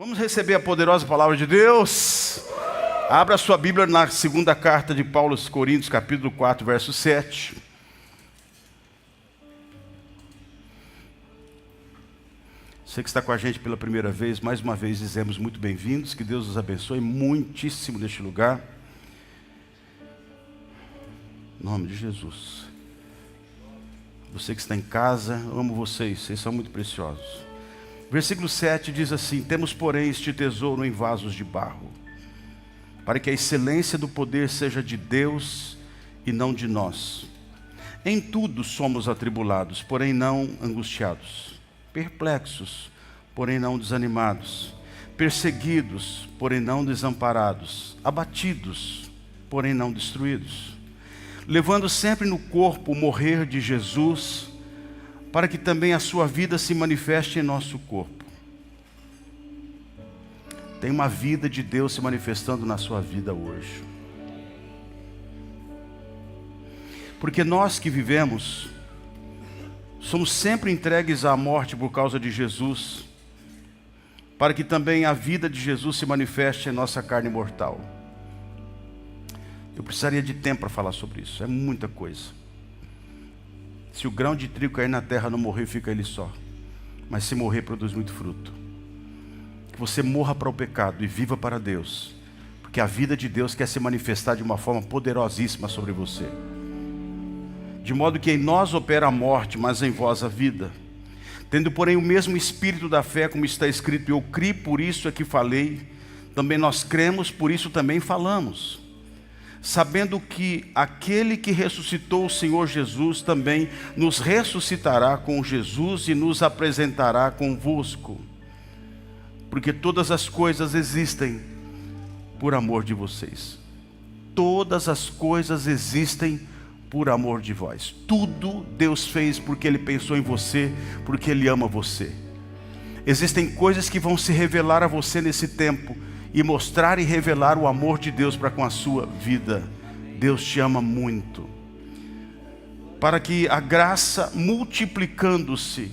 Vamos receber a poderosa palavra de Deus. Abra sua Bíblia na segunda carta de Paulo aos Coríntios, capítulo 4, verso 7. Você que está com a gente pela primeira vez, mais uma vez dizemos muito bem-vindos, que Deus os abençoe muitíssimo neste lugar. Em nome de Jesus. Você que está em casa, amo vocês são muito preciosos. Versículo 7 diz assim: temos, porém, este tesouro em vasos de barro, para que a excelência do poder seja de Deus e não de nós. Em tudo somos atribulados, porém não angustiados, perplexos, porém não desanimados, perseguidos, porém não desamparados, abatidos, porém não destruídos, levando sempre no corpo o morrer de Jesus, para que também a sua vida se manifeste em nosso corpo. Tem uma vida de Deus se manifestando na sua vida hoje. Porque nós que vivemos, somos sempre entregues à morte por causa de Jesus, para que também a vida de Jesus se manifeste em nossa carne mortal. Eu precisaria de tempo para falar sobre isso, é muita coisa. Se o grão de trigo cair na terra, não morrer, fica ele só. Mas se morrer, produz muito fruto. Que você morra para o pecado e viva para Deus. Porque a vida de Deus quer se manifestar de uma forma poderosíssima sobre você. De modo que em nós opera a morte, mas em vós a vida. Tendo, porém, o mesmo espírito da fé, como está escrito: eu criei, por isso é que falei. Também nós cremos, por isso também falamos. Sabendo que aquele que ressuscitou o Senhor Jesus também nos ressuscitará com Jesus e nos apresentará convosco. Porque todas as coisas existem por amor de vocês. Todas as coisas existem por amor de vós. Tudo Deus fez porque Ele pensou em você, porque Ele ama você. Existem coisas que vão se revelar a você nesse tempo e mostrar e revelar o amor de Deus para com a sua vida. Deus te ama muito, para que a graça, multiplicando-se,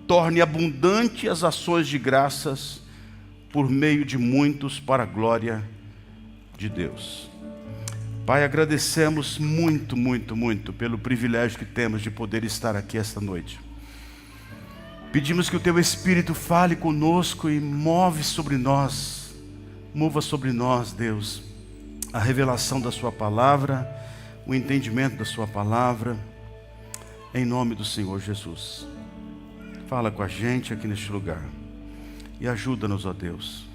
torne abundante as ações de graças por meio de muitos, para a glória de Deus. Pai, agradecemos muito, muito, muito pelo privilégio que temos de poder estar aqui esta noite. Pedimos que o Teu Espírito fale conosco e mova sobre nós, Deus, a revelação da Sua palavra, o entendimento da Sua palavra, em nome do Senhor Jesus. Fala com a gente aqui neste lugar e ajuda-nos, ó Deus,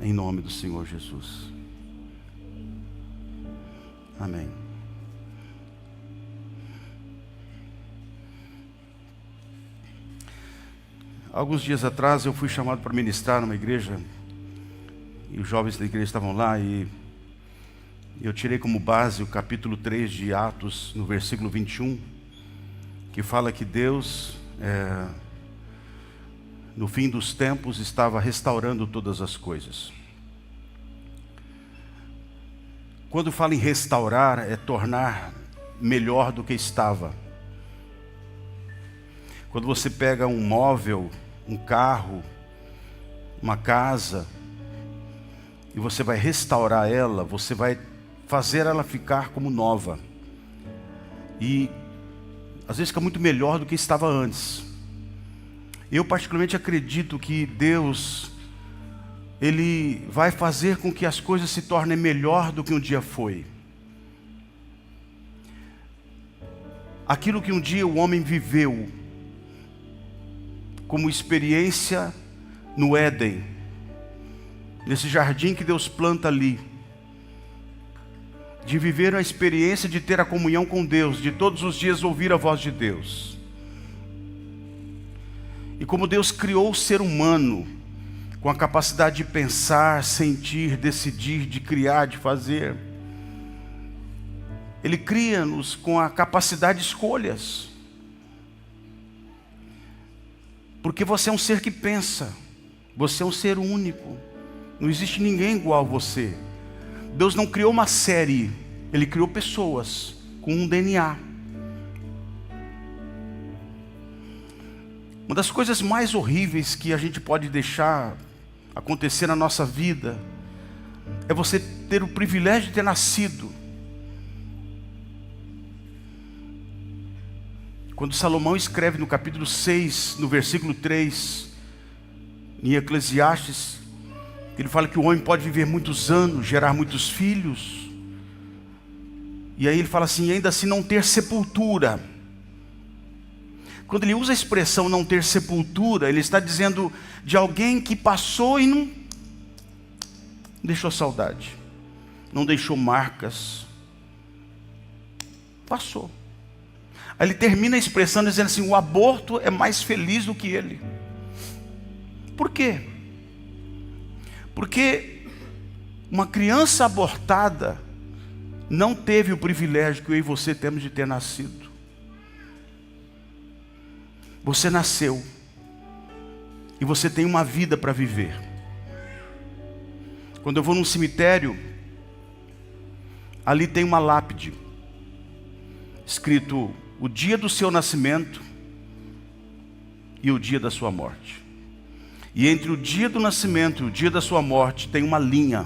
em nome do Senhor Jesus. Amém. Alguns dias atrás eu fui chamado para ministrar numa igreja, e os jovens da igreja estavam lá, e eu tirei como base o capítulo 3 de Atos, no versículo 21, que fala que Deus, no fim dos tempos, estava restaurando todas as coisas. Quando fala em restaurar, é tornar melhor do que estava. Quando você pega um móvel, um carro, uma casa, e você vai restaurar ela, você vai fazer ela ficar como nova. E às vezes fica muito melhor do que estava antes. Eu particularmente acredito que Deus, Ele vai fazer com que as coisas se tornem melhor do que um dia foi. Aquilo que um dia o homem viveu como experiência no Éden, nesse jardim que Deus planta ali, de viver a experiência de ter a comunhão com Deus, de todos os dias ouvir a voz de Deus. E como Deus criou o ser humano com a capacidade de pensar, sentir, decidir, de criar, de fazer, Ele cria-nos com a capacidade de escolhas. Porque você é um ser que pensa, você é um ser único, não existe ninguém igual a você. Deus não criou uma série, Ele criou pessoas com um DNA. Uma das coisas mais horríveis que a gente pode deixar acontecer na nossa vida é você ter o privilégio de ter nascido. Quando Salomão escreve no capítulo 6, no versículo 3, em Eclesiastes, ele fala que o homem pode viver muitos anos, gerar muitos filhos. E aí ele fala assim, ainda assim não ter sepultura. Quando ele usa a expressão não ter sepultura, ele está dizendo de alguém que passou e não deixou saudade, não deixou marcas, passou. Aí ele termina a expressão dizendo assim, o aborto é mais feliz do que ele. Por quê? Porque uma criança abortada não teve o privilégio que eu e você temos de ter nascido. Você nasceu e você tem uma vida para viver. Quando eu vou num cemitério, ali tem uma lápide escrito o dia do seu nascimento e o dia da sua morte. E entre o dia do nascimento e o dia da sua morte tem uma linha.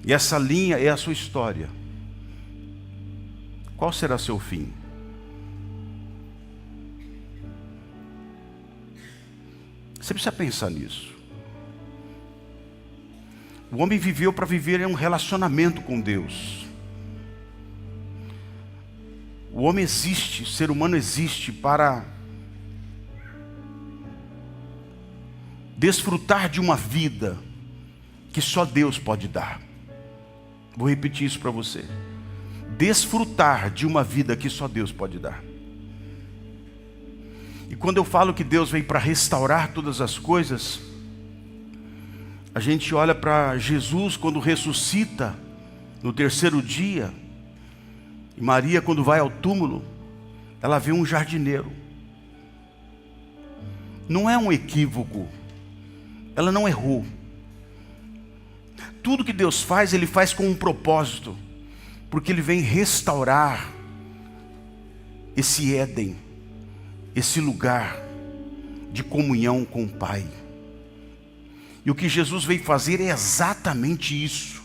E essa linha é a sua história. Qual será seu fim? Você precisa pensar nisso. O homem viveu para viver em um relacionamento com Deus. O homem existe, o ser humano existe para desfrutar de uma vida que só Deus pode dar. Vou repetir isso para você. Desfrutar de uma vida que só Deus pode dar. E quando eu falo que Deus veio para restaurar todas as coisas, a gente olha para Jesus quando ressuscita no terceiro dia. E Maria, quando vai ao túmulo, ela vê um jardineiro. Não é um equívoco. Ela não errou. Tudo que Deus faz, Ele faz com um propósito. Porque Ele vem restaurar esse Éden, esse lugar de comunhão com o Pai. E o que Jesus veio fazer é exatamente isso.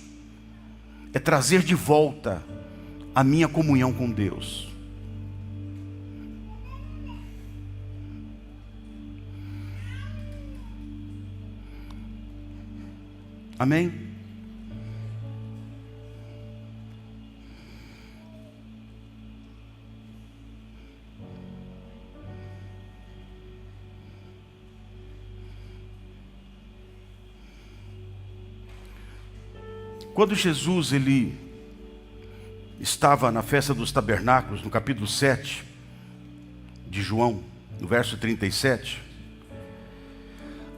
É trazer de volta a minha comunhão com Deus. Amém? Quando Jesus ele estava na festa dos tabernáculos, no capítulo 7 de João, no verso 37,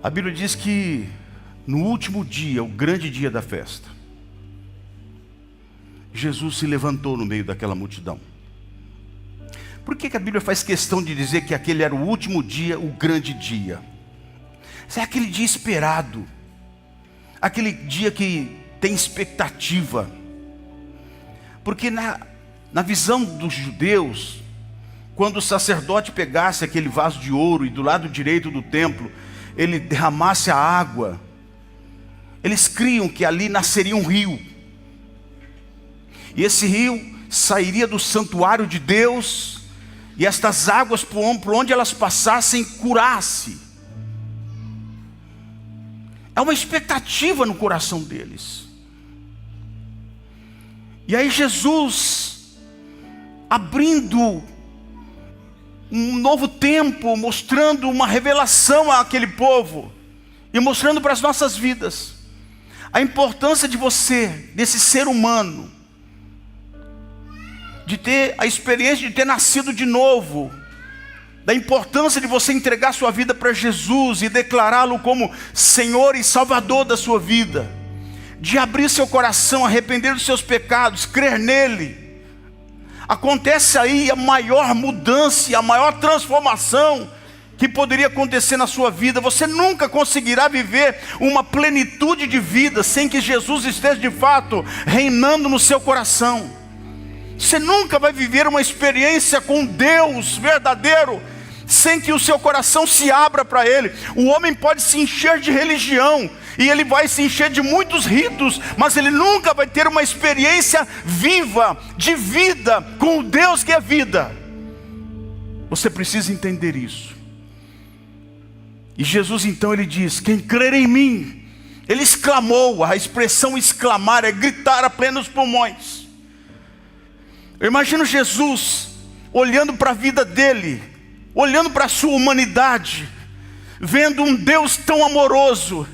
a Bíblia diz que no último dia, o grande dia da festa, Jesus se levantou no meio daquela multidão. Por que a Bíblia faz questão de dizer que aquele era o último dia, o grande dia? É aquele dia esperado, aquele dia que tem expectativa. Porque na visão dos judeus, quando o sacerdote pegasse aquele vaso de ouro e do lado direito do templo, ele derramasse a água, eles criam que ali nasceria um rio. E esse rio sairia do santuário de Deus, e estas águas, por onde elas passassem, curasse. É uma expectativa no coração deles. E aí Jesus, abrindo um novo tempo, mostrando uma revelação àquele povo, e mostrando para as nossas vidas, a importância de você, desse ser humano, de ter a experiência de ter nascido de novo, da importância de você entregar sua vida para Jesus e declará-lo como Senhor e Salvador da sua vida, de abrir seu coração, arrepender dos seus pecados, crer nele. Acontece aí a maior mudança e a maior transformação que poderia acontecer na sua vida. Você nunca conseguirá viver uma plenitude de vida sem que Jesus esteja de fato reinando no seu coração. Você nunca vai viver uma experiência com Deus verdadeiro sem que o seu coração se abra para Ele. O homem pode se encher de religião, e ele vai se encher de muitos ritos, mas ele nunca vai ter uma experiência viva, de vida, com o Deus que é vida. Você precisa entender isso. E Jesus então ele diz: quem crer em mim, ele exclamou, a expressão exclamar é gritar a plenos pulmões. Eu imagino Jesus olhando para a vida dele, olhando para a sua humanidade, vendo um Deus tão amoroso,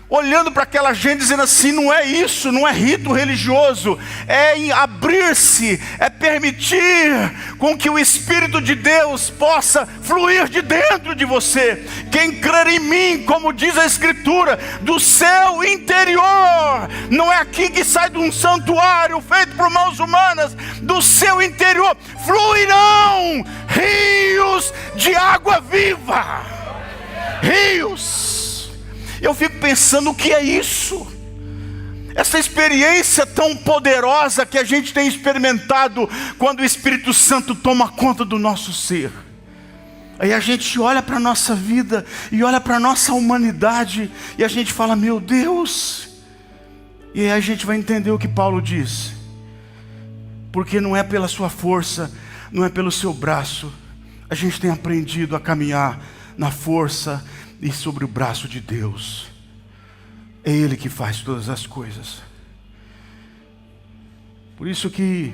olhando para aquela gente dizendo assim: não é isso, não é rito religioso, é em abrir-se, é permitir com que o Espírito de Deus possa fluir de dentro de você. Quem crer em mim, como diz a Escritura, do seu interior, não é aqui que sai de um santuário feito por mãos humanas, do seu interior fluirão rios de água viva. Rios. Eu fico pensando, o que é isso? Essa experiência tão poderosa que a gente tem experimentado quando o Espírito Santo toma conta do nosso ser. Aí a gente olha para a nossa vida e olha para a nossa humanidade e a gente fala: meu Deus. E aí a gente vai entender o que Paulo diz. Porque não é pela sua força, não é pelo seu braço. A gente tem aprendido a caminhar na força e sobre o braço de Deus. É Ele que faz todas as coisas. Por isso que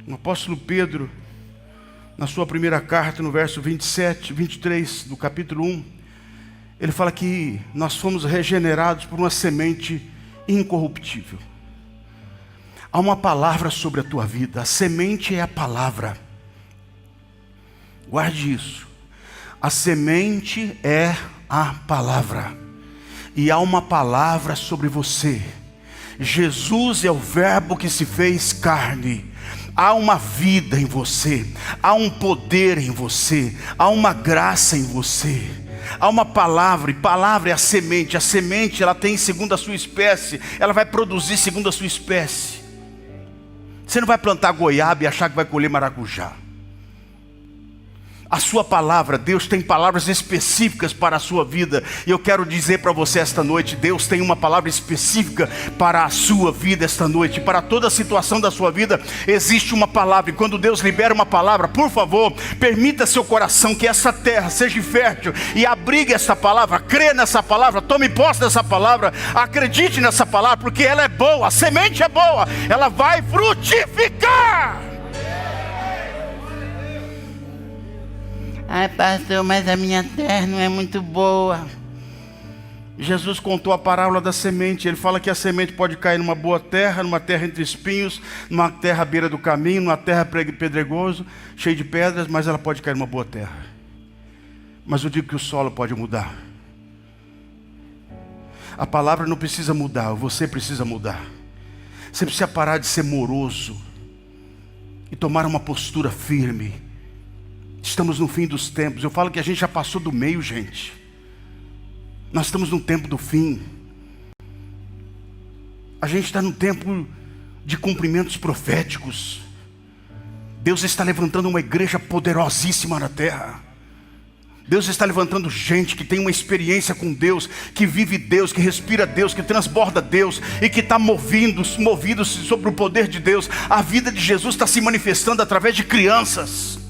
o apóstolo Pedro, na sua primeira carta, no verso 23 do capítulo 1, ele fala que nós fomos regenerados por uma semente incorruptível. Há uma palavra sobre a tua vida. A semente é a palavra. Guarde isso. A semente é a palavra. E há uma palavra sobre você. Jesus é o verbo que se fez carne. Há uma vida em você. Há um poder em você. Há uma graça em você. Há uma palavra, e palavra é a semente. A semente, ela tem segundo a sua espécie. Ela vai produzir segundo a sua espécie. Você não vai plantar goiaba e achar que vai colher maracujá. A sua palavra, Deus tem palavras específicas para a sua vida. E eu quero dizer para você esta noite: Deus tem uma palavra específica para a sua vida esta noite. Para toda a situação da sua vida existe uma palavra. E quando Deus libera uma palavra, por favor, permita seu coração que essa terra seja fértil e abrigue essa palavra. Crê nessa palavra, tome posse dessa palavra, acredite nessa palavra, porque ela é boa, a semente é boa, ela vai frutificar. Ai, pastor, mas a minha terra não é muito boa. Jesus contou a parábola da semente. Ele fala que a semente pode cair numa boa terra, numa terra entre espinhos, numa terra à beira do caminho, numa terra pedregoso, cheia de pedras, mas ela pode cair numa boa terra. Mas eu digo que o solo pode mudar. A palavra não precisa mudar, você precisa mudar. Você precisa parar de ser moroso e tomar uma postura firme. Estamos no fim dos tempos. Eu falo que a gente já passou do meio, gente. Nós estamos no tempo do fim. A gente está no tempo de cumprimentos proféticos. Deus está levantando uma igreja poderosíssima na terra. Deus está levantando gente que tem uma experiência com Deus, que vive Deus, que respira Deus, que transborda Deus e que está movido sobre o poder de Deus. A vida de Jesus está se manifestando através de crianças.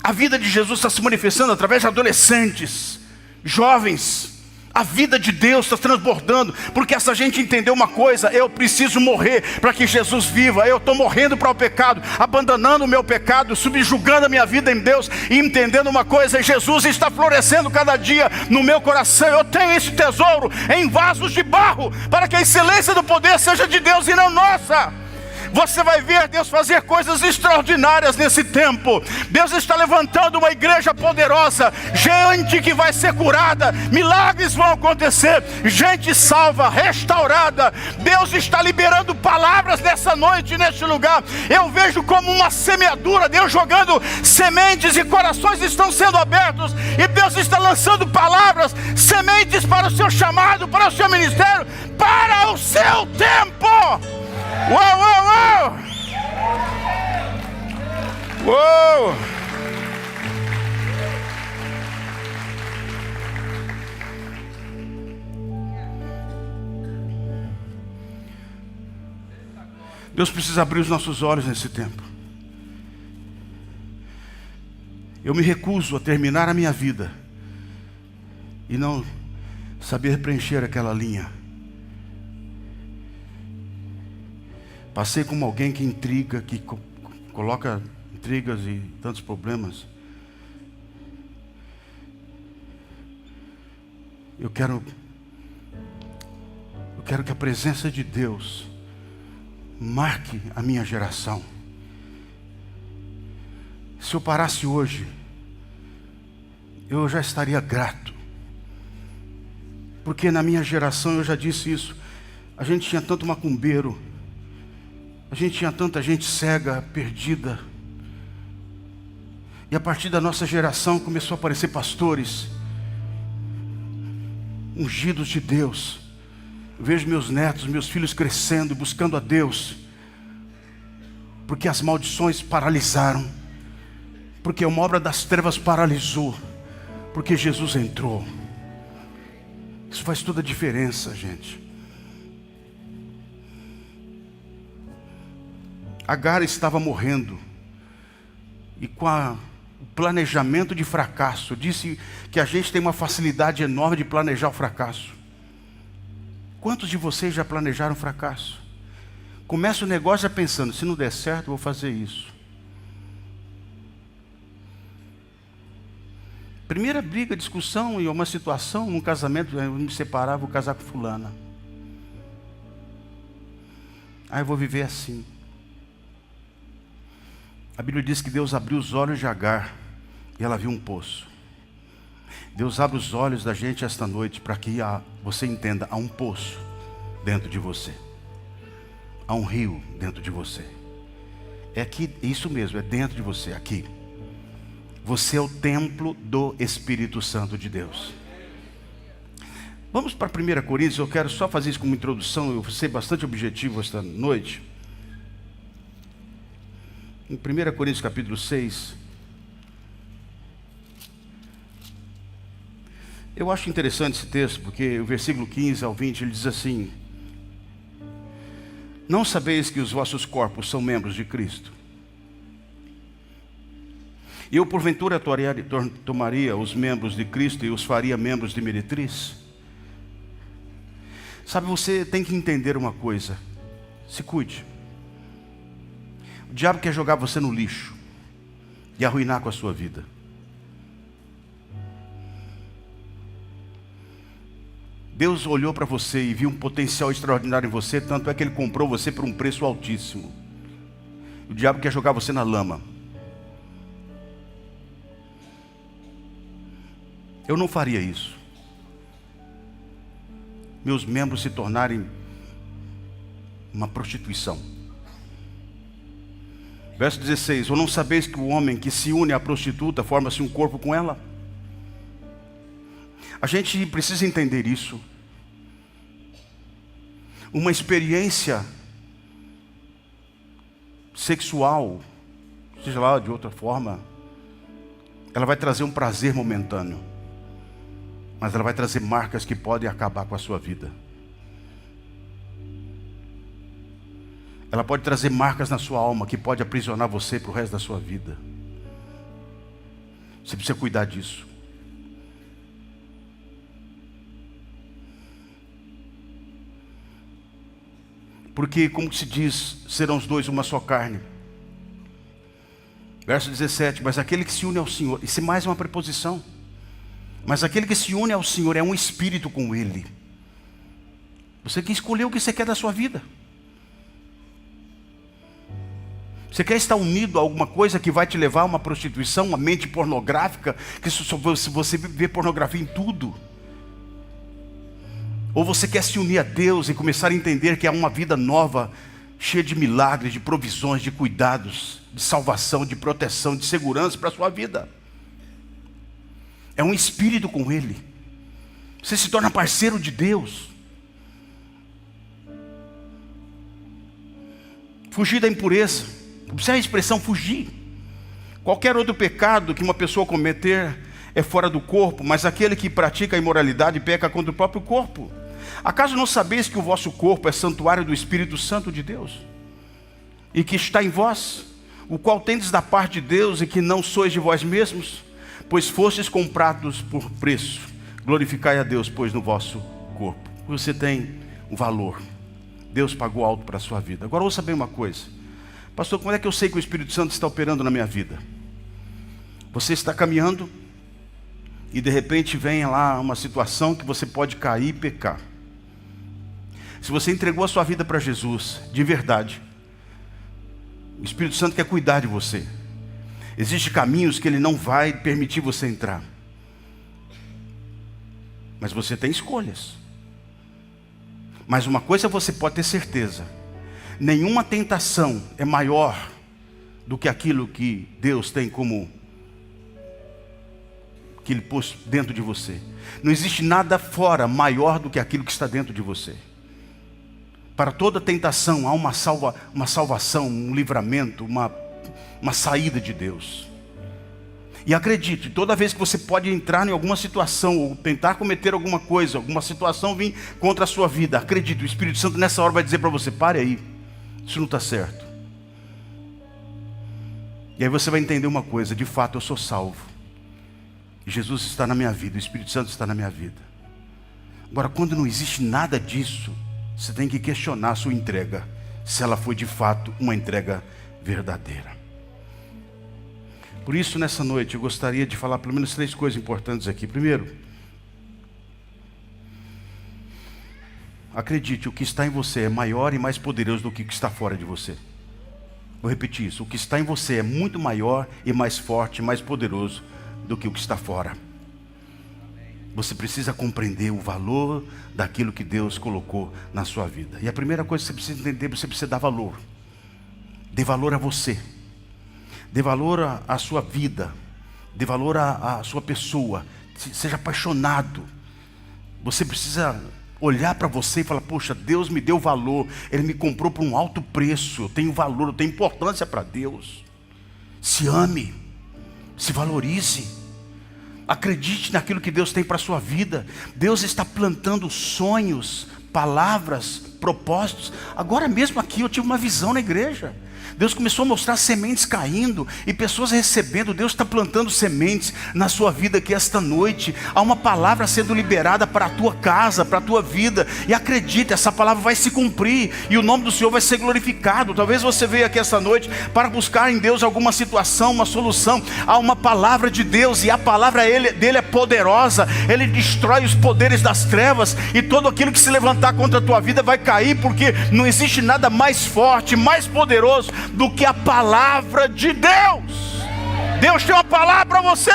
A vida de Jesus está se manifestando através de adolescentes, jovens. A vida de Deus está transbordando, porque essa gente entendeu uma coisa: eu preciso morrer para que Jesus viva. Eu estou morrendo para o pecado, abandonando o meu pecado, subjugando a minha vida em Deus e entendendo uma coisa: Jesus está florescendo cada dia no meu coração. Eu tenho esse tesouro em vasos de barro, para que a excelência do poder seja de Deus e não nossa. Você vai ver Deus fazer coisas extraordinárias nesse tempo. Deus está levantando uma igreja poderosa, gente que vai ser curada, milagres vão acontecer, gente salva, restaurada. Deus está liberando palavras nessa noite, neste lugar. Eu vejo como uma semeadura, Deus jogando sementes e corações estão sendo abertos, e Deus está lançando palavras, sementes para o seu chamado, para o seu ministério, para o seu tempo. Uou, uou, uou! Uou! Deus precisa abrir os nossos olhos nesse tempo. Eu me recuso a terminar a minha vida e não saber preencher aquela linha. Passei como alguém que intriga, que coloca intrigas e tantos problemas. Eu quero que a presença de Deus marque a minha geração. Se eu parasse hoje, eu já estaria grato. Porque na minha geração, eu já disse isso, a gente tinha tanto macumbeiro, a gente tinha tanta gente cega, perdida. E a partir da nossa geração começou a aparecer pastores, ungidos de Deus. Eu vejo meus netos, meus filhos crescendo, buscando a Deus. Porque as maldições paralisaram. Porque uma obra das trevas paralisou. Porque Jesus entrou. Isso faz toda a diferença, gente. Agar estava morrendo. E com o planejamento de fracasso. Disse que a gente tem uma facilidade enorme de planejar o fracasso. Quantos de vocês já planejaram fracasso? Começa o negócio já pensando, se não der certo, eu vou fazer isso. Primeira briga, discussão e uma situação, num casamento, eu me separava, vou casar com fulana. Eu vou viver assim. A Bíblia diz que Deus abriu os olhos de Agar e ela viu um poço. Deus abre os olhos da gente esta noite para que você entenda, há um poço dentro de você. Há um rio dentro de você. É aqui, isso mesmo, é dentro de você, aqui. Você é o templo do Espírito Santo de Deus. Vamos para 1 Coríntios, eu quero só fazer isso como introdução, eu vou ser bastante objetivo esta noite. Em 1 Coríntios capítulo 6, eu acho interessante esse texto, porque o versículo 15 ao 20, ele diz assim: não sabeis que os vossos corpos são membros de Cristo? E eu porventura tomaria os membros de Cristo e os faria membros de meretriz? Sabe, você tem que entender uma coisa. Se cuide. O diabo quer jogar você no lixo e arruinar com a sua vida. Deus olhou para você e viu um potencial extraordinário em você, tanto é que Ele comprou você por um preço altíssimo. O diabo quer jogar você na lama. Eu não faria isso. Meus membros se tornarem uma prostituição. Verso 16: ou não sabeis que o homem que se une à prostituta forma-se um corpo com ela? A gente precisa entender isso. Uma experiência sexual, seja lá de outra forma, ela vai trazer um prazer momentâneo, mas ela vai trazer marcas que podem acabar com a sua vida. Ela pode trazer marcas na sua alma que pode aprisionar você para o resto da sua vida. Você precisa cuidar disso. Porque, como se diz, serão os dois uma só carne. Verso 17: mas aquele que se une ao Senhor, isso é mais uma preposição. Mas aquele que se une ao Senhor é um espírito com Ele. Você que escolheu o que você quer da sua vida. Você quer estar unido a alguma coisa que vai te levar a uma prostituição, uma mente pornográfica, que se você vê pornografia em tudo? Ou você quer se unir a Deus e começar a entender que há uma vida nova, cheia de milagres, de provisões, de cuidados, de salvação, de proteção, de segurança para a sua vida? É um espírito com Ele. Você se torna parceiro de Deus. Fugir da impureza. Observe a expressão fugir. Qualquer outro pecado que uma pessoa cometer é fora do corpo, mas aquele que pratica a imoralidade peca contra o próprio corpo. Acaso não sabeis que o vosso corpo é santuário do Espírito Santo de Deus, e que está em vós, o qual tendes da parte de Deus, e que não sois de vós mesmos, pois fostes comprados por preço? Glorificai a Deus, pois, no vosso corpo. Você tem um valor. Deus pagou alto para a sua vida. Agora ouça bem uma coisa. Pastor, como é que eu sei que o Espírito Santo está operando na minha vida? Você está caminhando e de repente vem lá uma situação que você pode cair e pecar. Se você entregou a sua vida para Jesus, de verdade, o Espírito Santo quer cuidar de você. Existem caminhos que Ele não vai permitir você entrar. Mas você tem escolhas. Mas uma coisa você pode ter certeza: nenhuma tentação é maior do que aquilo que Deus tem como que Ele pôs dentro de você. Não existe nada fora maior do que aquilo que está dentro de você. Para toda tentação há uma salvação, um livramento, uma saída de Deus. E acredite, toda vez que você pode entrar em alguma situação, ou tentar cometer alguma coisa, alguma situação vir contra a sua vida, acredite, o Espírito Santo nessa hora vai dizer para você: pare aí, isso não está certo. E aí você vai entender uma coisa: de fato eu sou salvo, Jesus está na minha vida, o Espírito Santo está na minha vida. Agora, quando não existe nada disso, você tem que questionar a sua entrega, se ela foi de fato uma entrega verdadeira. Por isso, nessa noite, eu gostaria de falar pelo menos 3 coisas importantes aqui. Primeiro, acredite, o que está em você é maior e mais poderoso do que o que está fora de você. Vou repetir isso: o que está em você é muito maior e mais forte, mais poderoso do que o que está fora. Você precisa compreender o valor daquilo que Deus colocou na sua vida. E a primeira coisa que você precisa entender: você precisa dar valor. Dê valor a você. Dê valor à sua vida. Dê valor à sua pessoa. Seja apaixonado. Você precisa olhar para você e falar: poxa, Deus me deu valor. Ele me comprou por um alto preço. Eu tenho valor, eu tenho importância para Deus. Se ame. Se valorize. Acredite naquilo que Deus tem para a sua vida. Deus está plantando sonhos, palavras, propósitos. Agora mesmo aqui eu tive uma visão na igreja. Deus começou a mostrar sementes caindo e pessoas recebendo. Deus está plantando sementes na sua vida aqui esta noite. Há uma palavra sendo liberada para a tua casa, para a tua vida. E acredite, essa palavra vai se cumprir e o nome do Senhor vai ser glorificado. Talvez você veja aqui esta noite para buscar em Deus alguma situação, uma solução. Há uma palavra de Deus e a palavra dele é poderosa. Ele destrói os poderes das trevas e tudo aquilo que se levantar contra a tua vida vai cair, porque não existe nada mais forte, mais poderoso do que a palavra de Deus. Deus tem uma palavra para você.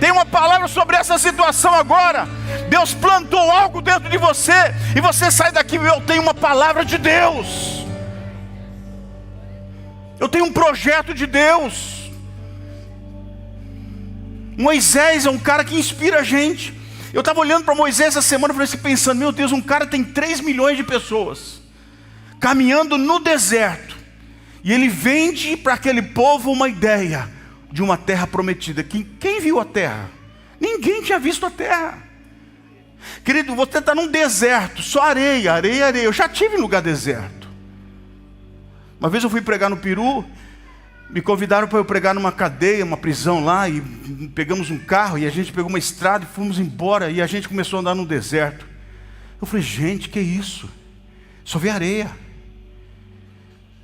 Tem uma palavra sobre essa situação agora. Deus plantou algo dentro de você e você sai daqui: eu tenho uma palavra de Deus. Eu tenho um projeto de Deus. Moisés é um cara que inspira a gente. Eu estava olhando para Moisés essa semana e falei assim, pensando: meu Deus, um cara tem 3 milhões de pessoas caminhando no deserto. E ele vende para aquele povo uma ideia de uma terra prometida. Quem viu a terra? Ninguém tinha visto a terra. Querido, você está num deserto, só areia, areia, areia. Eu já tive em lugar deserto. Uma vez eu fui pregar no Peru, me convidaram para eu pregar numa cadeia, uma prisão lá, e pegamos um carro, e a gente pegou uma estrada e fomos embora, e a gente começou a andar no deserto. Eu falei: gente, que isso? Só vê areia.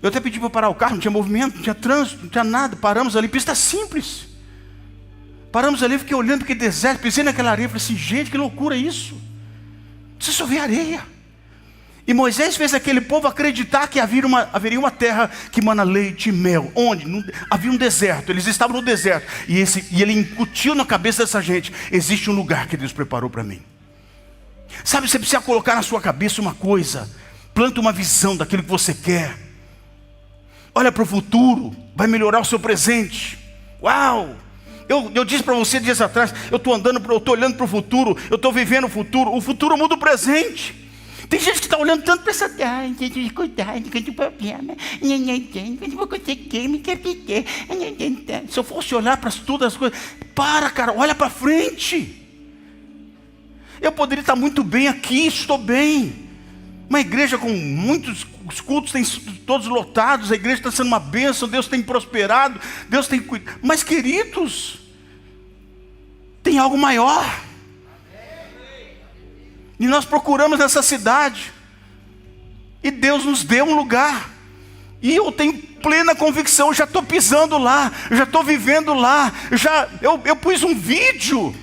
Eu até pedi para parar o carro, não tinha movimento, não tinha trânsito, não tinha nada. Paramos ali, pista simples. Paramos ali, fiquei olhando aquele deserto, pensei naquela areia, falei assim: gente, que loucura isso. Você só vê areia. E Moisés fez aquele povo acreditar que haveria uma terra que mana leite e mel. Onde? Havia um deserto, eles estavam no deserto. E ele incutiu na cabeça dessa gente: existe um lugar que Deus preparou para mim. Sabe, você precisa colocar na sua cabeça uma coisa. Planta uma visão daquilo que você quer. Olha para o futuro, vai melhorar o seu presente. Uau! Eu disse para você dias atrás, eu estou olhando para o futuro, eu estou vivendo o futuro muda o presente. Tem gente que está olhando tanto para essa terra. Ai, Jesus, cuidado, que tem problema. Eu vou conseguir, me quer. Se eu fosse olhar para todas as coisas, para, cara, olha para frente. Eu poderia estar muito bem aqui, estou bem. Uma igreja com muitos cultos, tem todos lotados, a igreja está sendo uma bênção, Deus tem prosperado, Deus tem cuidado. Mas, queridos, tem algo maior. E nós procuramos nessa cidade. E Deus nos deu um lugar. E eu tenho plena convicção, já estou pisando lá, já estou vivendo lá. Eu pus um vídeo.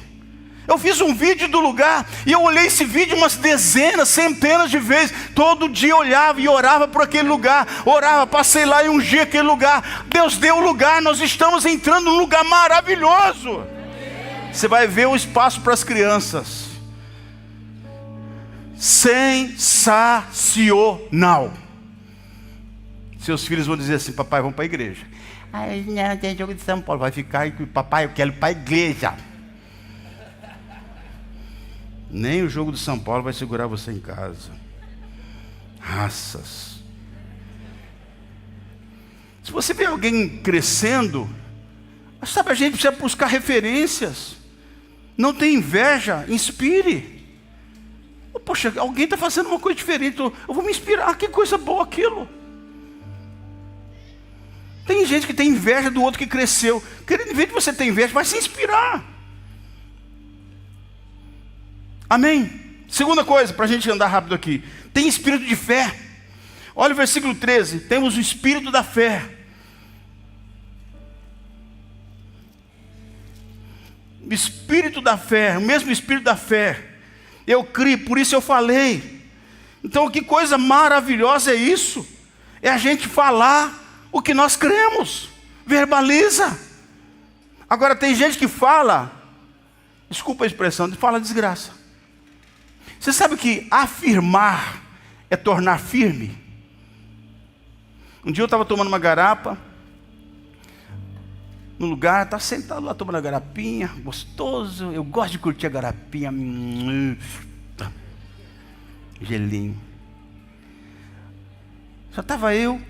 Eu fiz um vídeo do lugar. E eu olhei esse vídeo umas dezenas, centenas de vezes. Todo dia eu olhava e orava por aquele lugar. Orava, passei lá e ungi aquele lugar. Deus deu o lugar, nós estamos entrando num lugar maravilhoso. Você vai ver o espaço para as crianças. Sensacional. Seus filhos vão dizer assim: papai, vamos para a igreja. Ai, não, tem jogo de São Paulo. Vai ficar, papai, eu quero ir para a igreja. Nem o jogo de São Paulo vai segurar você em casa. Raças. Se você vê alguém crescendo, sabe, a gente precisa buscar referências. Não tem inveja, inspire. Poxa, alguém está fazendo uma coisa diferente, eu vou me inspirar, que coisa boa aquilo. Tem gente que tem inveja do outro que cresceu. Querido, em vez de você ter inveja, vai se inspirar. Amém? Segunda coisa, para a gente andar rápido aqui. Tem espírito de fé. Olha o versículo 13. Temos o espírito da fé. O espírito da fé, o mesmo espírito da fé. Eu criei, por isso eu falei. Então que coisa maravilhosa é isso. É a gente falar o que nós cremos. Verbaliza. Agora tem gente que fala, desculpa a expressão, fala desgraça. Você sabe que afirmar é tornar firme? Um dia eu estava tomando uma garapa, no lugar, estava sentado lá tomando a garapinha, gostoso, eu gosto de curtir a garapinha, gelinho. Só estava eu,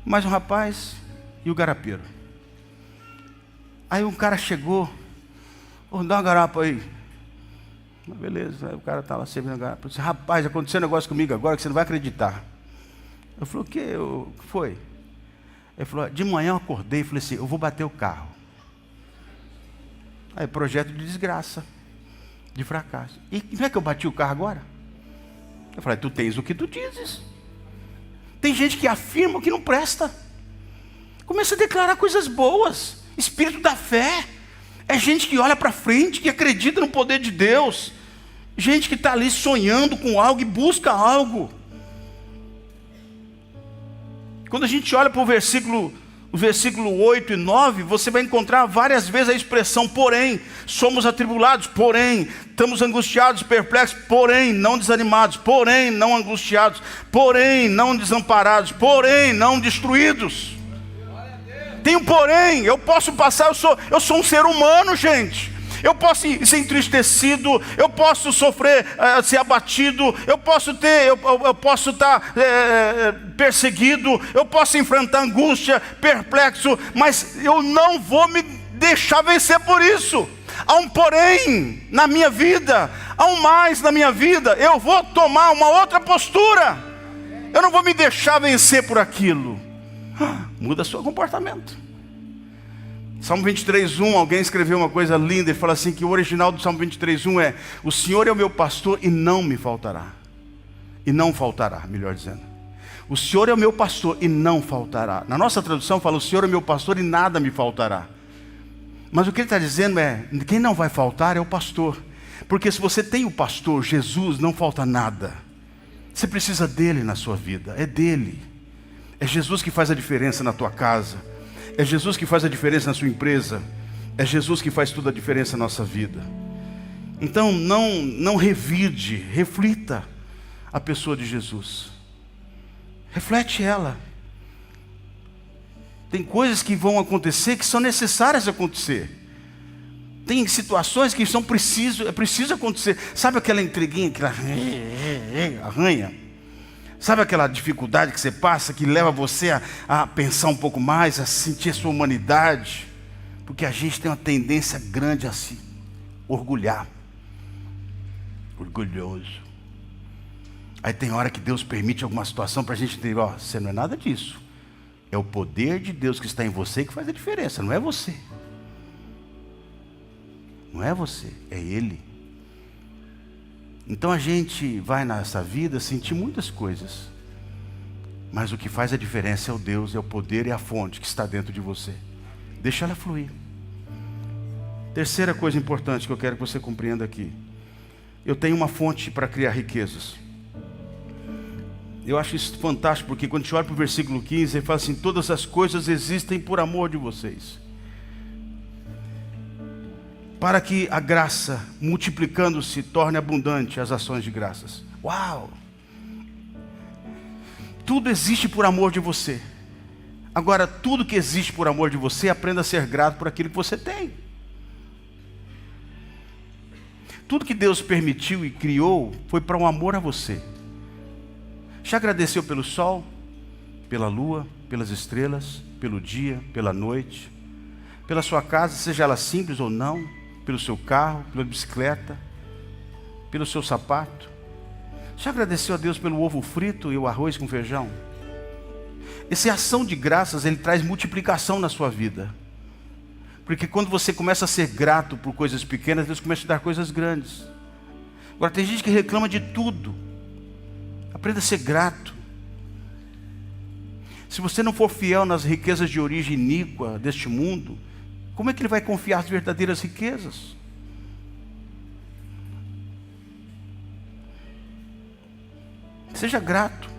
mais um rapaz e o garapeiro. Aí um cara chegou, dá uma garapa aí. Beleza, aí o cara está lá servindo a garapa. Eu disse: rapaz, aconteceu um negócio comigo agora que você não vai acreditar. Eu falei: o que foi? Ele falou: de manhã eu acordei e falei assim, eu vou bater o carro. Aí, projeto de desgraça, de fracasso. E não é que eu bati o carro agora? Eu falei: tu tens o que tu dizes. Tem gente que afirma o que não presta. Começa a declarar coisas boas. Espírito da fé. É gente que olha para frente, que acredita no poder de Deus. Gente que está ali sonhando com algo e busca algo. Quando a gente olha para o versículo 8 e 9, você vai encontrar várias vezes a expressão porém. Somos atribulados, porém. Estamos angustiados, perplexos, porém não desanimados, porém não angustiados, porém não desamparados, porém não destruídos. Tem um porém, eu posso passar, eu sou um ser humano, gente. Eu posso ser entristecido, eu posso sofrer, ser abatido, eu posso estar perseguido, eu posso enfrentar angústia, perplexo, mas eu não vou me deixar vencer por isso. Há um porém na minha vida, há um mais na minha vida, eu vou tomar uma outra postura, eu não vou me deixar vencer por aquilo. Muda seu comportamento. Salmo 23:1, alguém escreveu uma coisa linda, ele fala assim, que o original do Salmo 23:1 é: o Senhor é o meu pastor e não me faltará. E não faltará, melhor dizendo. O Senhor é o meu pastor e não faltará. Na nossa tradução fala: o Senhor é o meu pastor e nada me faltará. Mas o que ele está dizendo é, quem não vai faltar é o pastor. Porque se você tem o pastor, Jesus, não falta nada. Você precisa dele na sua vida, é dele. É Jesus que faz a diferença na tua casa. É Jesus que faz a diferença na sua empresa. É Jesus que faz toda a diferença na nossa vida. Então não revide, reflita a pessoa de Jesus. Reflete ela. Tem coisas que vão acontecer que são necessárias acontecer. Tem situações que é preciso acontecer. Sabe aquela intriguinha, aquela arranha? Sabe aquela dificuldade que você passa, que leva você a pensar um pouco mais, a sentir a sua humanidade? Porque a gente tem uma tendência grande a se orgulhar. Orgulhoso. Aí tem hora que Deus permite alguma situação para a gente dizer, ó, você não é nada disso. É o poder de Deus que está em você que faz a diferença, não é você. Não é você, é Ele. Então a gente vai nessa vida sentir muitas coisas, mas o que faz a diferença é o Deus, é o poder e a fonte que está dentro de você. Deixa ela fluir. Terceira coisa importante que eu quero que você compreenda aqui. Eu tenho uma fonte para criar riquezas. Eu acho isso fantástico, porque quando a gente olha para o versículo 15, ele fala assim, todas as coisas existem por amor de vocês. Para que a graça, multiplicando-se, torne abundante as ações de graças. Uau! Tudo existe por amor de você. Agora, tudo que existe por amor de você, aprenda a ser grato por aquilo que você tem. Tudo que Deus permitiu e criou, foi para um amor a você. Já agradeceu pelo sol, pela lua, pelas estrelas, pelo dia, pela noite, pela sua casa, seja ela simples ou não, pelo seu carro, pela bicicleta, pelo seu sapato? Já agradeceu a Deus pelo ovo frito e o arroz com feijão? Essa ação de graças, ele traz multiplicação na sua vida. Porque quando você começa a ser grato por coisas pequenas, Deus começa a te dar coisas grandes. Agora tem gente que reclama de tudo. Aprenda a ser grato. Se você não for fiel nas riquezas de origem iníqua deste mundo, como é que ele vai confiar nas verdadeiras riquezas? Seja grato.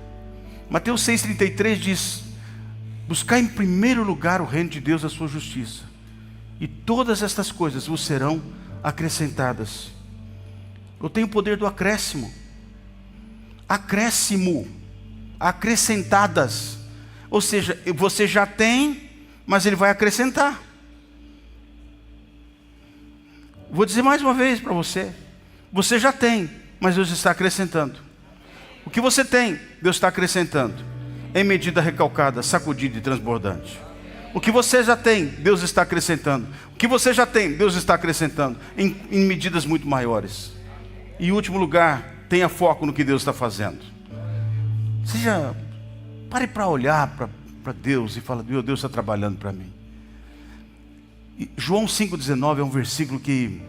Mateus 6,33 diz, buscar em primeiro lugar o reino de Deus e a sua justiça, e todas estas coisas vos serão acrescentadas. Eu tenho o poder do acréscimo. Acréscimo. Acrescentadas. Ou seja, você já tem, mas ele vai acrescentar. Vou dizer mais uma vez para você. Você já tem, mas Deus está acrescentando. O que você tem, Deus está acrescentando. Em medida recalcada, sacudida e transbordante. O que você já tem, Deus está acrescentando. O que você já tem, Deus está acrescentando. Em medidas muito maiores. E em último lugar, tenha foco no que Deus está fazendo. Pare para olhar para Deus e fala, meu Deus está trabalhando para mim. E João 5,19 é um versículo que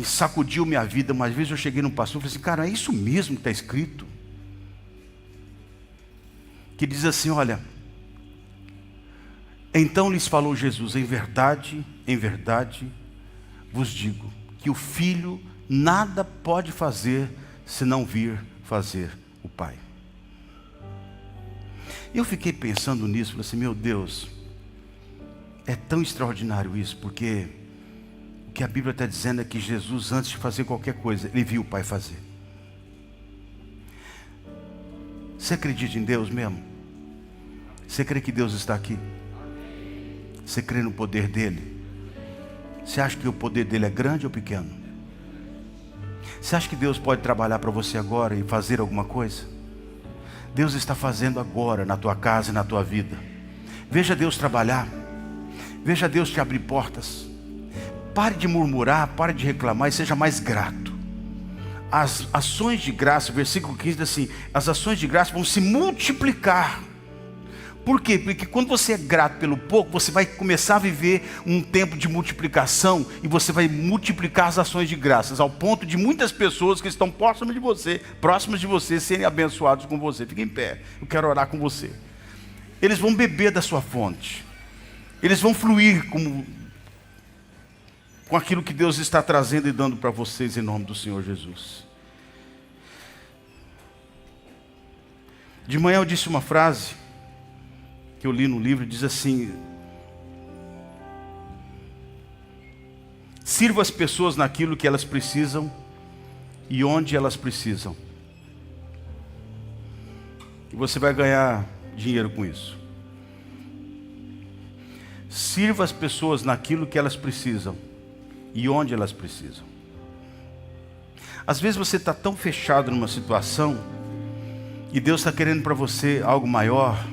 sacudiu minha vida. Uma vez eu cheguei num pastor e falei assim, cara, é isso mesmo que está escrito? Que diz assim, olha, então lhes falou Jesus, em verdade vos digo, que o Filho nada pode fazer se não vir fazer o Pai. Eu fiquei pensando nisso, falei assim, meu Deus, é tão extraordinário isso, porque o que a Bíblia está dizendo é que Jesus, antes de fazer qualquer coisa, ele viu o Pai fazer. Você acredita em Deus mesmo? Você crê que Deus está aqui? Você crê no poder dele? Você acha que o poder dele é grande ou pequeno? Você acha que Deus pode trabalhar para você agora e fazer alguma coisa? Deus está fazendo agora na tua casa e na tua vida. Veja Deus trabalhar. Veja Deus te abrir portas. Pare de murmurar, pare de reclamar e seja mais grato. As ações de graça, versículo 15 diz assim, as ações de graça vão se multiplicar. Por quê? Porque quando você é grato pelo pouco, você vai começar a viver um tempo de multiplicação e você vai multiplicar as ações de graças, ao ponto de muitas pessoas que estão próximas de você serem abençoados com você. Fique em pé, eu quero orar com você. Eles vão beber da sua fonte. Eles vão fluir com aquilo que Deus está trazendo e dando para vocês em nome do Senhor Jesus. De manhã eu disse uma frase que eu li no livro, diz assim, sirva as pessoas naquilo que elas precisam e onde elas precisam. E você vai ganhar dinheiro com isso. Sirva as pessoas naquilo que elas precisam e onde elas precisam. Às vezes você está tão fechado numa situação e Deus está querendo para você algo maior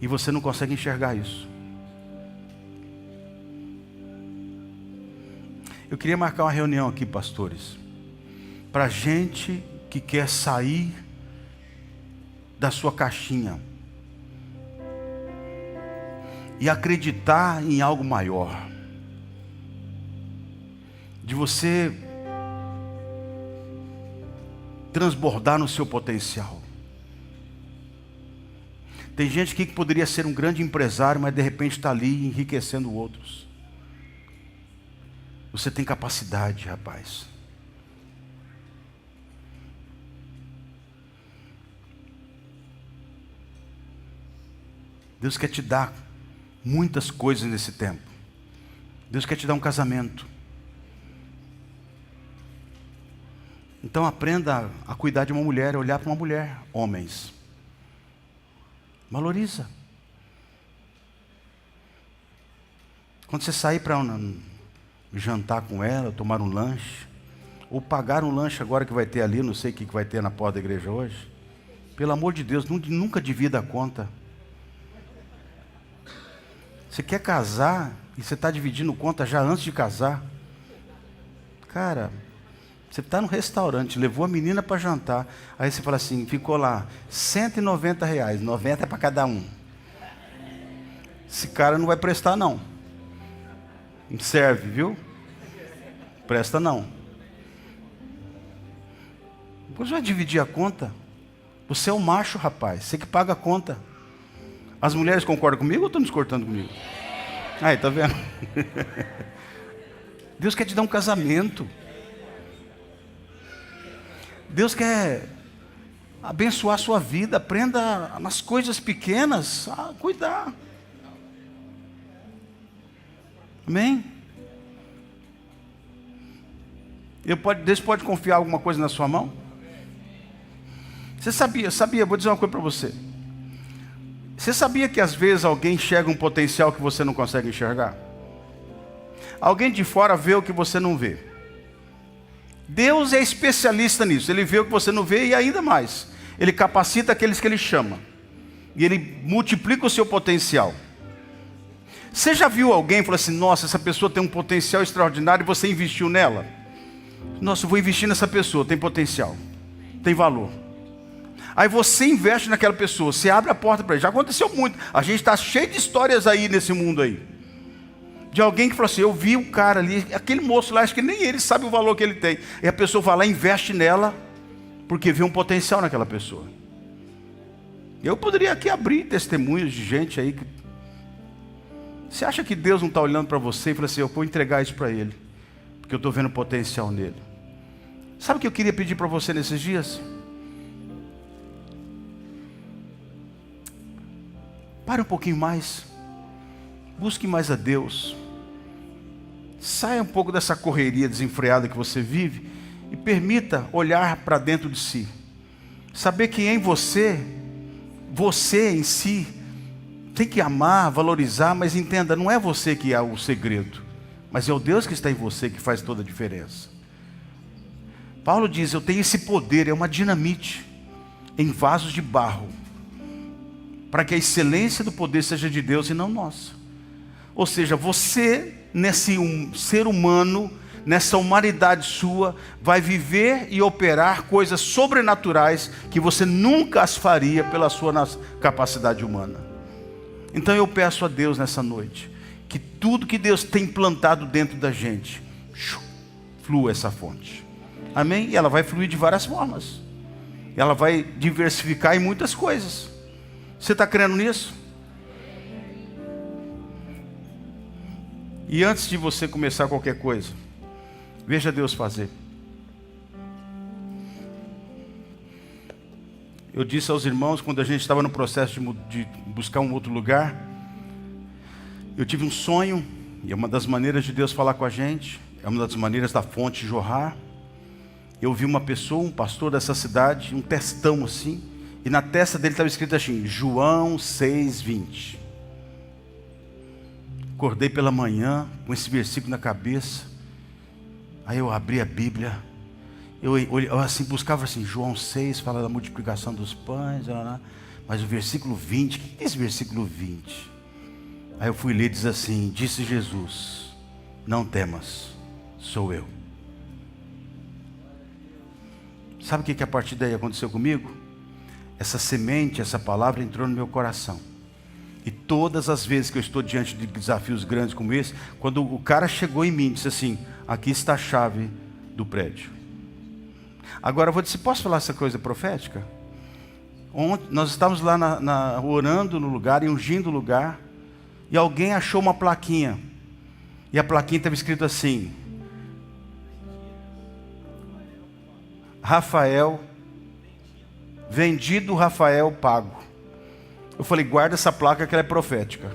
e você não consegue enxergar isso. Eu queria marcar uma reunião aqui, pastores, para gente que quer sair da sua caixinha e acreditar em algo maior, de você transbordar no seu potencial. Tem gente aqui que poderia ser um grande empresário, mas de repente está ali enriquecendo outros. Você tem capacidade, rapaz. Deus quer te dar muitas coisas nesse tempo. Deus quer te dar um casamento. Então aprenda a cuidar de uma mulher, a olhar para uma mulher. Homens, valoriza. Quando você sair para jantar com ela, tomar um lanche, ou pagar um lanche agora que vai ter ali, não sei o que vai ter na porta da igreja hoje, pelo amor de Deus, nunca divida a conta. Você quer casar e você está dividindo conta já antes de casar? Cara, você está no restaurante, levou a menina para jantar, aí você fala assim, ficou lá, R$190, 90 para cada um. Esse cara não vai prestar não. Não serve, viu? Presta não. Você vai dividir a conta? Você é o macho, rapaz, você que paga a conta. As mulheres concordam comigo ou estão discordando comigo? Aí, tá vendo? Deus quer te dar um casamento. Deus quer abençoar a sua vida. Aprenda nas coisas pequenas a cuidar. Amém? Deus pode confiar alguma coisa na sua mão? Você sabia, vou dizer uma coisa para você. Você sabia que às vezes alguém enxerga um potencial que você não consegue enxergar? Alguém de fora vê o que você não vê. Deus é especialista nisso. Ele vê o que você não vê e ainda mais. Ele capacita aqueles que Ele chama. E Ele multiplica o seu potencial. Você já viu alguém e falou assim, nossa, essa pessoa tem um potencial extraordinário e você investiu nela? Nossa, eu vou investir nessa pessoa, tem potencial, tem valor. Aí você investe naquela pessoa, você abre a porta para ele. Já aconteceu muito. A gente está cheio de histórias aí nesse mundo aí. De alguém que falou assim, eu vi um cara ali, aquele moço lá, acho que nem ele sabe o valor que ele tem. E a pessoa vai lá e investe nela, porque vê um potencial naquela pessoa. Eu poderia aqui abrir testemunhos de gente aí que... Você acha que Deus não está olhando para você e fala assim, eu vou entregar isso para ele, porque eu estou vendo potencial nele. Sabe o que eu queria pedir para você nesses dias? Pare um pouquinho mais. Busque mais a Deus. Saia um pouco dessa correria desenfreada que você vive e permita olhar para dentro de si. Saber que em você em si, tem que amar, valorizar, mas entenda, não é você que é o segredo, mas é o Deus que está em você que faz toda a diferença. Paulo diz, eu tenho esse poder, é uma dinamite em vasos de barro, para que a excelência do poder seja de Deus e não nossa. Ou seja, você, nesse ser humano, nessa humanidade sua, vai viver e operar coisas sobrenaturais que você nunca as faria pela sua capacidade humana. Então eu peço a Deus nessa noite, que tudo que Deus tem plantado dentro da gente, flua essa fonte. Amém? E ela vai fluir de várias formas. Ela vai diversificar em muitas coisas. Você está crendo nisso? E antes de você começar qualquer coisa, veja Deus fazer. Eu disse aos irmãos, quando a gente estava no processo de buscar um outro lugar, eu tive um sonho, e é uma das maneiras de Deus falar com a gente, é uma das maneiras da fonte jorrar. Eu vi uma pessoa, um pastor dessa cidade, um textão assim, e na testa dele estava escrito assim, João 6:20. Acordei pela manhã com esse versículo na cabeça. Aí eu abri a Bíblia. Eu assim buscava assim, João 6 fala da multiplicação dos pães, mas o versículo 20, o que é esse versículo 20? Aí eu fui ler, diz assim: disse Jesus, não temas, sou eu. Sabe o que a partir daí aconteceu comigo? Essa semente, essa palavra entrou no meu coração. E todas as vezes que eu estou diante de desafios grandes como esse, quando o cara chegou em mim e disse assim: aqui está a chave do prédio. Agora eu vou dizer, posso falar essa coisa profética? Ontem, nós estávamos lá orando no lugar e ungindo o lugar, e alguém achou uma plaquinha. E a plaquinha estava escrito assim: Rafael, vendido Rafael pago. Eu falei, guarda essa placa que ela é profética.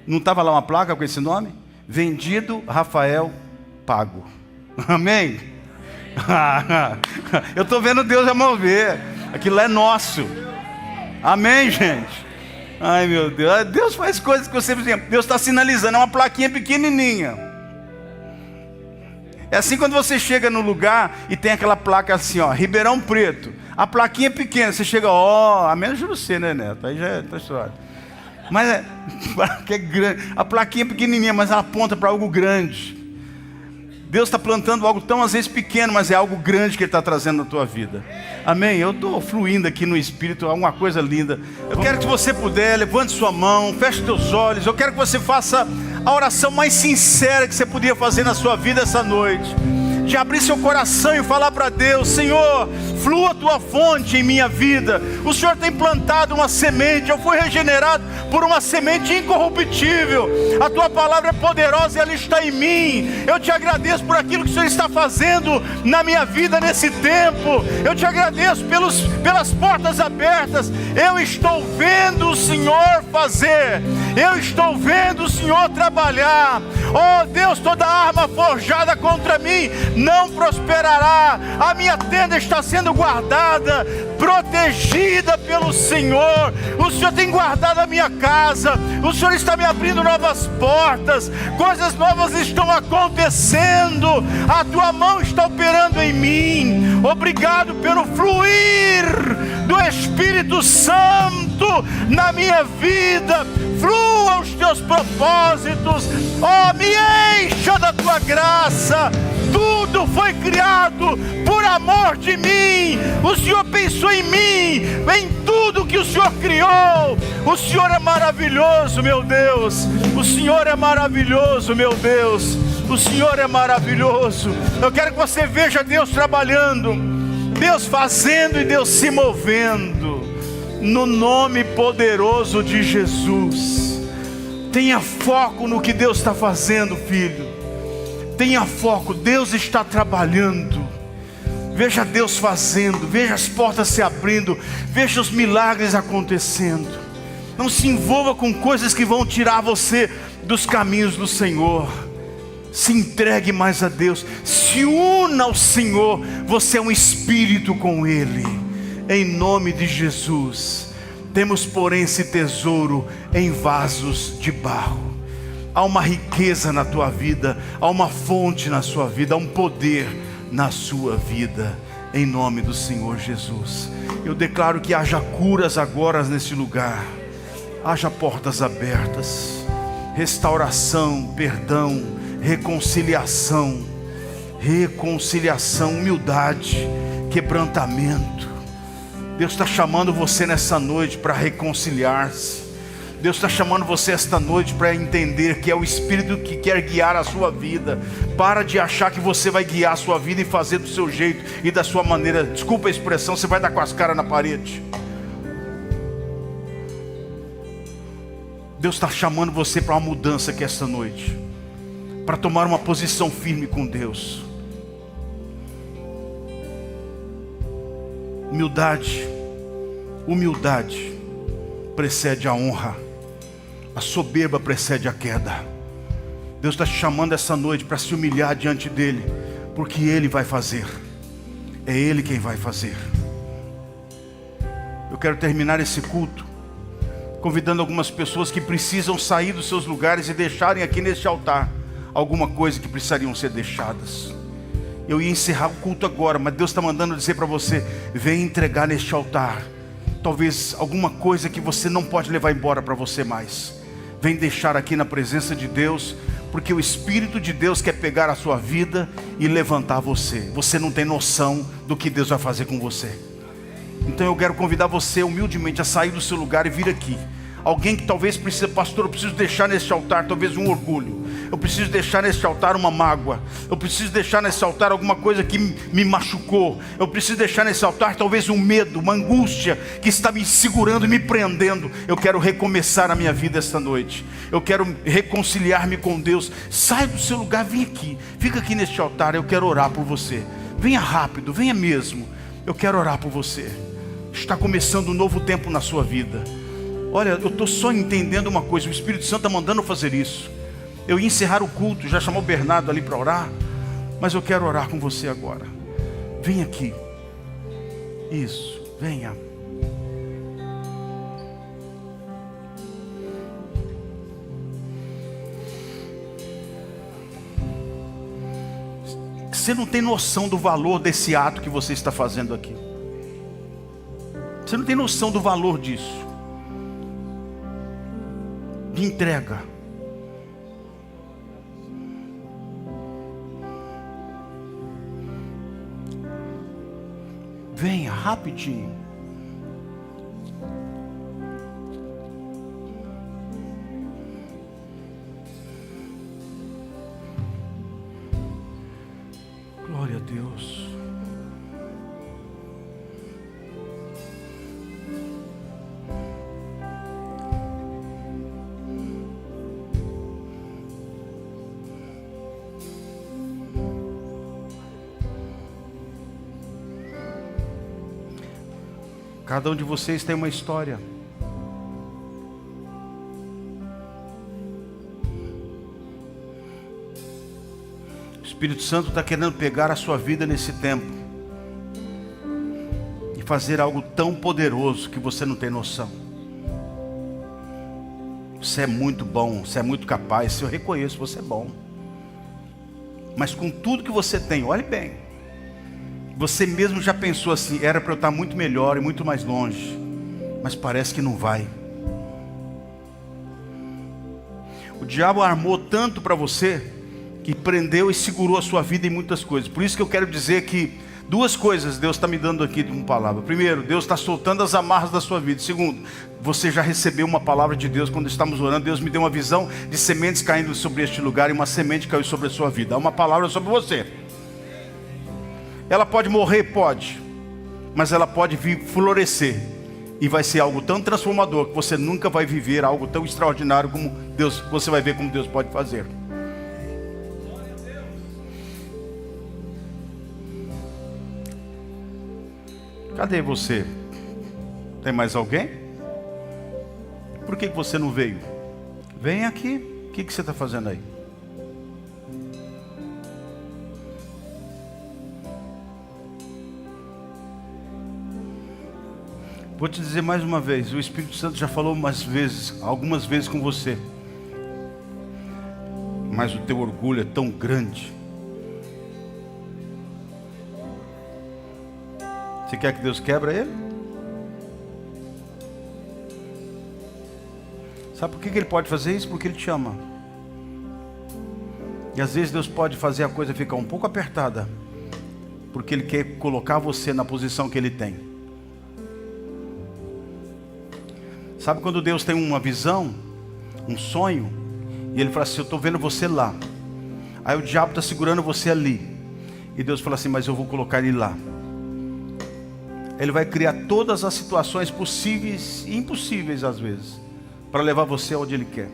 Não estava lá uma placa com esse nome? Vendido Rafael pago. Amém? Eu estou vendo Deus a mover. Aquilo é nosso. Amém, gente? Ai, meu Deus. Deus faz coisas que você... Deus está sinalizando. É uma plaquinha pequenininha. É assim quando você chega no lugar e tem aquela placa assim, ó, Ribeirão Preto. A plaquinha é pequena, você chega, ó, a menos de você, né, Neto? Aí já é outra história. Mas é grande. A plaquinha é pequenininha, mas ela aponta para algo grande. Deus está plantando algo tão às vezes pequeno, mas é algo grande que Ele está trazendo na tua vida. Amém? Eu estou fluindo aqui no Espírito, é uma coisa linda. Eu quero que você puder, levante sua mão, feche teus olhos. Eu quero que você faça a oração mais sincera que você podia fazer na sua vida essa noite. De abrir seu coração e falar para Deus: Senhor, flua a tua fonte em minha vida. O Senhor tem plantado uma semente, eu fui regenerado por uma semente incorruptível. A tua palavra é poderosa e ela está em mim. Eu te agradeço por aquilo que o Senhor está fazendo na minha vida nesse tempo. Eu te agradeço pelas portas abertas. Eu estou vendo o Senhor fazer, eu estou vendo o Senhor trabalhar. Oh Deus, toda arma forjada contra mim não prosperará. A minha tenda está sendo guardada, protegida pelo Senhor. O Senhor tem guardado a minha casa. O Senhor está me abrindo novas portas. Coisas novas estão acontecendo. A tua mão está operando em mim. Obrigado pelo fluir do Espírito Santo na minha vida. Flua os teus propósitos. Oh, me encha da tua graça. Tudo foi criado por amor de mim. O Senhor pensou em mim, em tudo que o Senhor criou. O Senhor é maravilhoso, meu Deus. O Senhor é maravilhoso, meu Deus. O Senhor é maravilhoso. Eu quero que você veja Deus trabalhando, Deus fazendo e Deus se movendo. No nome poderoso de Jesus. Tenha foco no que Deus está fazendo, filho. Tenha foco, Deus está trabalhando. Veja Deus fazendo, veja as portas se abrindo, veja os milagres acontecendo. Não se envolva com coisas que vão tirar você dos caminhos do Senhor. Se entregue mais a Deus, se una ao Senhor. Você é um espírito com Ele. Em nome de Jesus. Temos porém esse tesouro em vasos de barro. Há uma riqueza na tua vida, há uma fonte na sua vida, há um poder na sua vida, em nome do Senhor Jesus. Eu declaro que haja curas agora nesse lugar, haja portas abertas, restauração, perdão, reconciliação, humildade, quebrantamento. Deus está chamando você nessa noite para reconciliar-se. Deus está chamando você esta noite para entender que é o Espírito que quer guiar a sua vida. Para de achar que você vai guiar a sua vida e fazer do seu jeito e da sua maneira. Desculpa a expressão, você vai dar com as caras na parede. Deus está chamando você para uma mudança aqui esta noite, para tomar uma posição firme com Deus. Humildade precede a honra. A soberba precede a queda. Deus está te chamando essa noite para se humilhar diante dEle, porque Ele vai fazer. É Ele quem vai fazer. Eu quero terminar esse culto convidando algumas pessoas que precisam sair dos seus lugares e deixarem aqui neste altar alguma coisa que precisariam ser deixadas. Eu ia encerrar o culto agora, mas Deus está mandando dizer para você: vem entregar neste altar talvez alguma coisa que você não pode levar embora para você mais. Vem deixar aqui na presença de Deus, porque o Espírito de Deus quer pegar a sua vida e levantar você. Você não tem noção do que Deus vai fazer com você. Então eu quero convidar você humildemente a sair do seu lugar e vir aqui. Alguém que talvez precise: pastor, eu preciso deixar neste altar talvez um orgulho, eu preciso deixar neste altar uma mágoa, eu preciso deixar nesse altar alguma coisa que me machucou, eu preciso deixar nesse altar talvez um medo, uma angústia que está me segurando e me prendendo. Eu quero recomeçar a minha vida esta noite, eu quero reconciliar-me com Deus. Sai do seu lugar, vem aqui, fica aqui neste altar. Eu quero orar por você. Venha rápido, venha mesmo. Eu quero orar por você. Está começando um novo tempo na sua vida. Olha, eu estou só entendendo uma coisa: o Espírito Santo está mandando fazer isso. Eu ia encerrar o culto, já chamou o Bernardo ali para orar, mas eu quero orar com você agora. Vem aqui. Isso, venha. Você não tem noção do valor desse ato que você está fazendo aqui. Você não tem noção do valor disso. De entrega. Venha rapidinho. Glória a Deus. Cada um de vocês tem uma história. O Espírito Santo está querendo pegar a sua vida nesse tempo e fazer algo tão poderoso que você não tem noção. Você é muito bom, você é muito capaz, eu reconheço, você é bom. Mas com tudo que você tem, olhe bem, você mesmo já pensou assim: era para eu estar muito melhor e muito mais longe, mas parece que não vai. O diabo armou tanto para você que prendeu e segurou a sua vida em muitas coisas. Por isso que eu quero dizer que duas coisas Deus está me dando aqui de uma palavra. Primeiro, Deus está soltando as amarras da sua vida. Segundo, você já recebeu uma palavra de Deus. Quando estamos orando, Deus me deu uma visão de sementes caindo sobre este lugar, e uma semente caiu sobre a sua vida. Há uma palavra sobre você. Ela pode morrer? Pode. Mas ela pode vir florescer. E vai ser algo tão transformador que você nunca vai viver algo tão extraordinário como Deus. Você vai ver como Deus pode fazer. Cadê você? Tem mais alguém? Por que você não veio? Vem aqui. O que você está fazendo aí? Vou te dizer mais uma vez: o Espírito Santo já falou algumas vezes com você. Mas o teu orgulho é tão grande. Você quer que Deus quebre ele? Sabe por que Ele pode fazer isso? Porque Ele te ama. E às vezes Deus pode fazer a coisa ficar um pouco apertada, porque Ele quer colocar você na posição que Ele tem. Sabe quando Deus tem uma visão, um sonho, e Ele fala assim: eu estou vendo você lá. Aí o diabo está segurando você ali. E Deus fala assim: mas eu vou colocar ele lá. Ele vai criar todas as situações possíveis e impossíveis às vezes, para levar você onde Ele quer.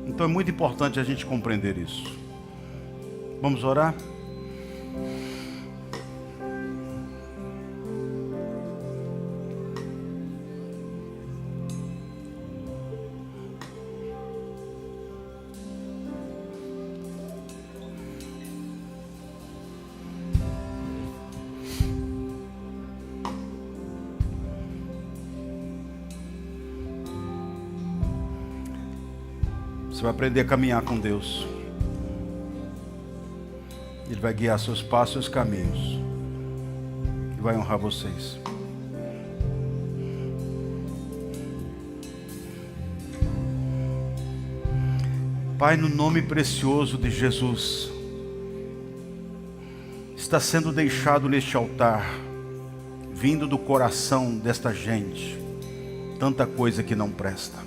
Então é muito importante a gente compreender isso. Vamos orar? Você vai aprender a caminhar com Deus. Ele vai guiar seus passos e seus caminhos. E vai honrar vocês. Pai, no nome precioso de Jesus, está sendo deixado neste altar, vindo do coração desta gente, tanta coisa que não presta.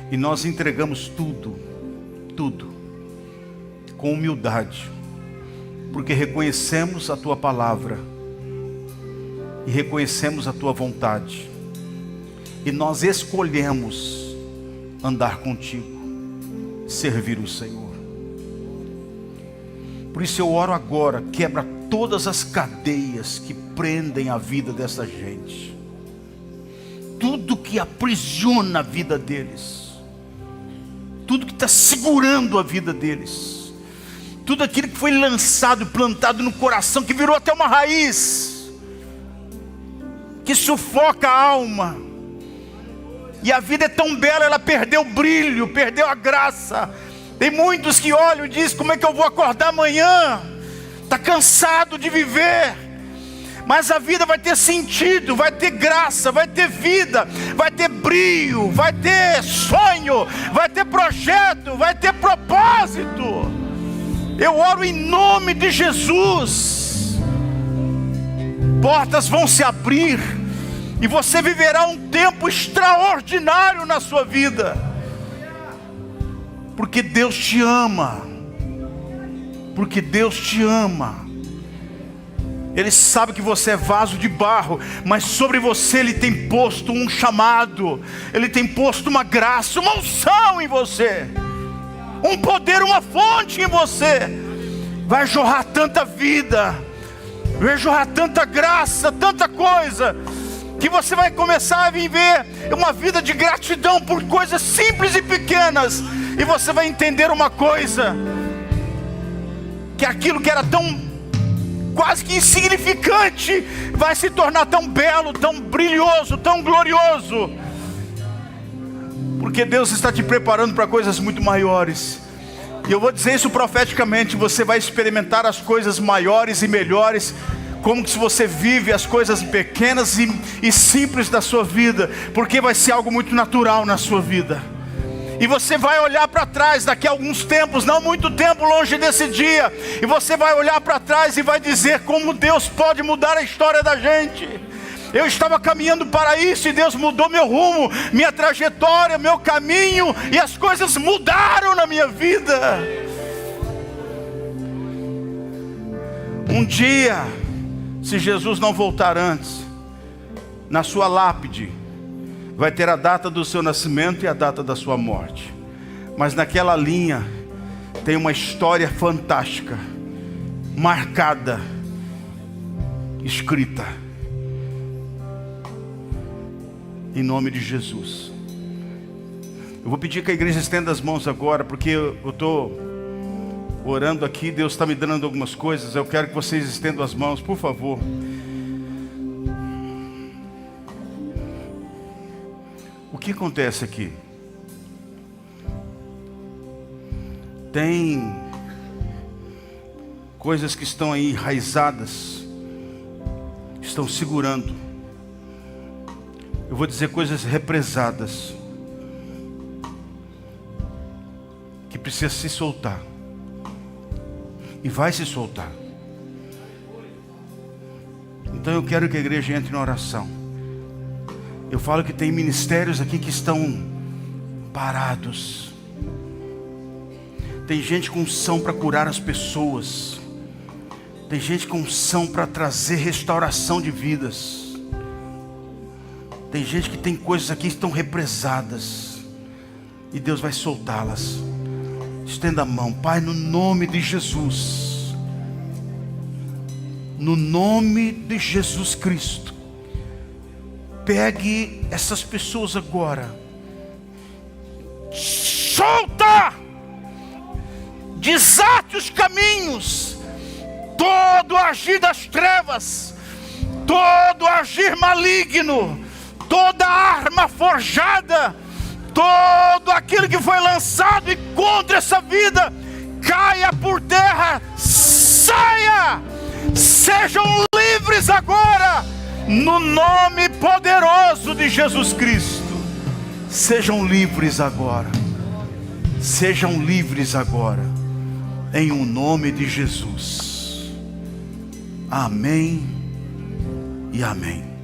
E nós entregamos tudo, com humildade, porque reconhecemos a Tua palavra, e reconhecemos a Tua vontade, e nós escolhemos andar contigo, servir o Senhor. Por isso eu oro agora, quebra todas as cadeias que prendem a vida dessa gente, tudo que aprisiona a vida deles, tudo que está segurando a vida deles, tudo aquilo que foi lançado e plantado no coração, que virou até uma raiz, que sufoca a alma. E a vida é tão bela, ela perdeu o brilho, perdeu a graça. Tem muitos que olham e dizem: como é que eu vou acordar amanhã? Está cansado de viver. Mas a vida vai ter sentido, vai ter graça, vai ter vida, vai ter brilho, vai ter sonho, vai ter projeto, vai ter propósito. Eu oro em nome de Jesus. Portas vão se abrir, e você viverá um tempo extraordinário na sua vida. Porque Deus te ama. Porque Deus te ama. Ele sabe que você é vaso de barro, mas sobre você Ele tem posto um chamado. Ele tem posto uma graça, uma unção em você. Um poder, uma fonte em você. Vai jorrar tanta vida. Vai jorrar tanta graça, tanta coisa, que você vai começar a viver uma vida de gratidão por coisas simples e pequenas. E você vai entender uma coisa, que aquilo que era tão quase que insignificante vai se tornar tão belo, tão brilhoso, tão glorioso. Porque Deus está te preparando para coisas muito maiores. E eu vou dizer isso profeticamente: você vai experimentar as coisas maiores e melhores, como se você vive as coisas pequenas e simples da sua vida, porque vai ser algo muito natural na sua vida. E você vai olhar para trás daqui a alguns tempos, não muito tempo longe desse dia, e você vai olhar para trás e vai dizer como Deus pode mudar a história da gente. Eu estava caminhando para isso e Deus mudou meu rumo, minha trajetória, meu caminho, e as coisas mudaram na minha vida. Um dia, se Jesus não voltar antes, na sua lápide vai ter a data do seu nascimento e a data da sua morte. Mas naquela linha tem uma história fantástica, marcada, escrita. Em nome de Jesus. Eu vou pedir que a igreja estenda as mãos agora, porque eu estou orando aqui, Deus está me dando algumas coisas. Eu quero que vocês estendam as mãos, por favor. O que acontece aqui? Tem coisas que estão aí enraizadas, estão segurando. Eu vou dizer coisas represadas, que precisa se soltar. E vai se soltar. Então eu quero que a igreja entre na oração. Eu falo que tem ministérios aqui que estão parados. Tem gente com unção para curar as pessoas. Tem gente com unção para trazer restauração de vidas. Tem gente que tem coisas aqui que estão represadas, e Deus vai soltá-las. Estenda a mão. Pai, no nome de Jesus, no nome de Jesus Cristo, pegue essas pessoas agora, solta, desate os caminhos, todo agir das trevas, todo agir maligno, toda arma forjada, Todo aquele que foi lançado e contra essa vida, caia por terra, saia, sejam livres agora, no nome poderoso de Jesus Cristo. Sejam livres agora, sejam livres agora, em o nome de Jesus. Amém e amém.